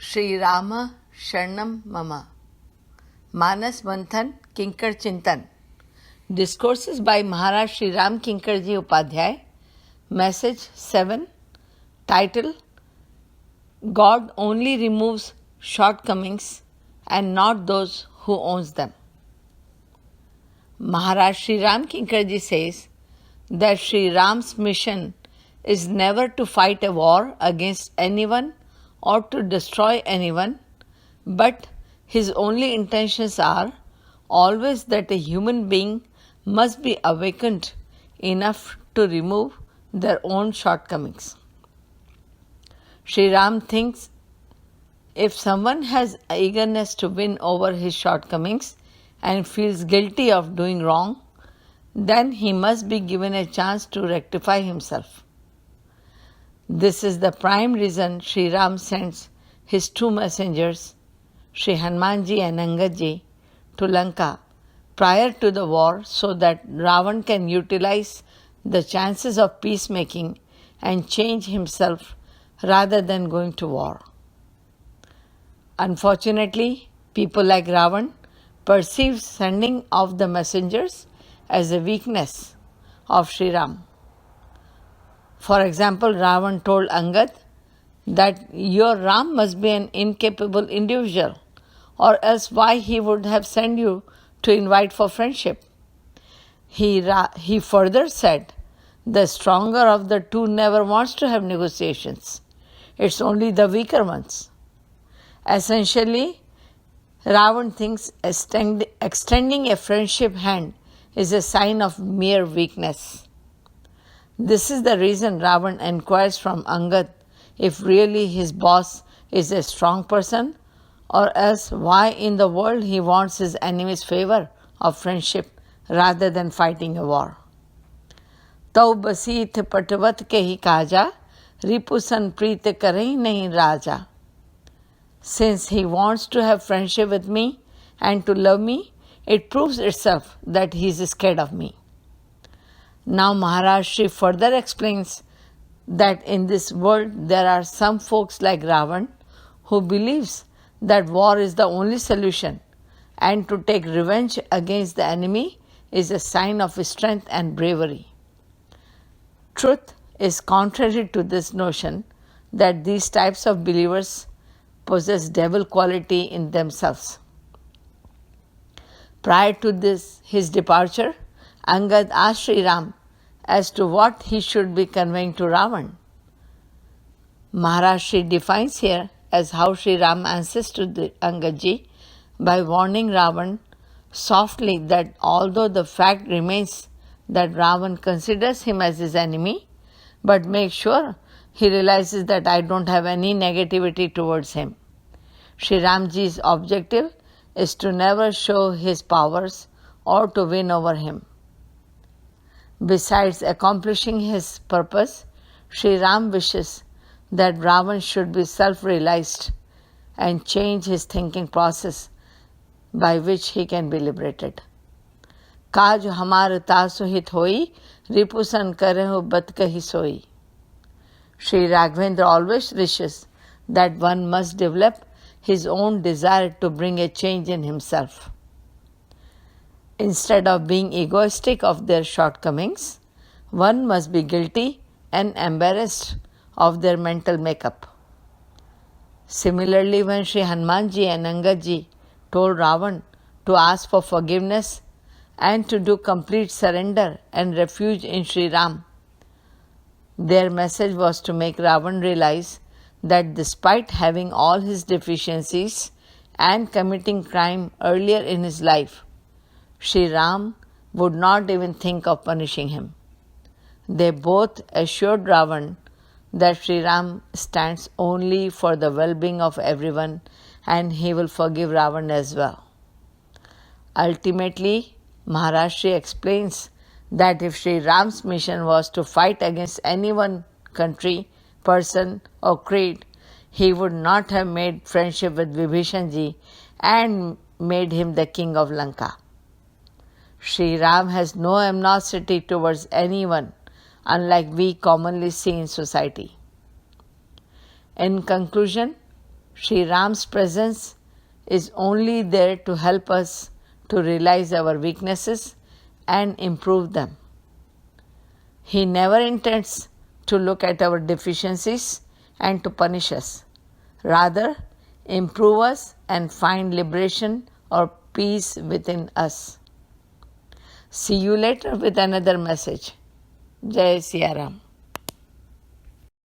श्री राम शरणम मम. Manas Manthan Kinkar Chintan. Discourses by Maharaj Sri Ram Kinkarji Upadhyay. Message 7. Title: God only removes shortcomings and not those who owns them. Maharaj Sri Ram Kinkarji says that Sri Ram's mission is never to fight a war against anyone or to destroy anyone, but his only intentions are always that a human being must be awakened enough to remove their own shortcomings. Sri Ram thinks if someone has eagerness to win over his shortcomings and feels guilty of doing wrong, then he must be given a chance to rectify himself. This is the prime reason Sri Ram sends his two messengers, Sri Hanumanji and Angadji, to Lanka prior to the war so that Ravan can utilize the chances of peacemaking and change himself rather than going to war. Unfortunately, people like Ravan perceive sending of the messengers as a weakness of Sri Ram. For example, Ravan told Angad that your Ram must be an incapable individual, or else why he would have sent you to invite for friendship. He further said, the stronger of the two never wants to have negotiations. It's only the weaker ones. Essentially, Ravan thinks extending a friendship hand is a sign of mere weakness. This is the reason Ravan inquires from Angad if really his boss is a strong person, or else why in the world he wants his enemy's favor of friendship rather than fighting a war. Tau basit patvat ke hi kaja, ripusan preet karehi nahi raja. Since he wants to have friendship with me and to love me, it proves itself that he is scared of me. Now Maharaj Shri further explains that in this world there are some folks like Ravan who believes that war is the only solution and to take revenge against the enemy is a sign of strength and bravery. Truth is contrary to this notion that these types of believers possess devil quality in themselves. Prior to his departure, Angad asked Sri Ram as to what he should be conveying to Ravan. Maharaj Shri defines here as how Sri Ram answers to Angadji by warning Ravan softly that although the fact remains that Ravan considers him as his enemy, but make sure he realizes that I don't have any negativity towards him. Sri Ramji's objective is to never show his powers or to win over him. Besides accomplishing his purpose, Sri Ram wishes that Ravan should be self-realized and change his thinking process by which he can be liberated. Kaj hamar tasu hit hoi, ripusan karehu bat kahi soi. Sri Raghavendra always wishes that one must develop his own desire to bring a change in himself. Instead of being egoistic of their shortcomings, one must be guilty and embarrassed of their mental makeup. Similarly, when Sri Hanumanji and Angadji told Ravan to ask for forgiveness and to do complete surrender and refuge in Sri Ram, their message was to make Ravan realize that despite having all his deficiencies and committing crime earlier in his life, Sri Ram would not even think of punishing him. They both assured Ravan that Sri Ram stands only for the well-being of everyone and he will forgive Ravan as well. Ultimately, Maharaj Shri explains that if Sri Ram's mission was to fight against any one country, person or creed, he would not have made friendship with Vibhishanji and made him the king of Lanka. Sri Ram has no animosity towards anyone, unlike we commonly see in society. In conclusion, Sri Ram's presence is only there to help us to realize our weaknesses and improve them. He never intends to look at our deficiencies and to punish us. Rather, improve us and find liberation or peace within us. See you later with another message. Jai Siya Ram.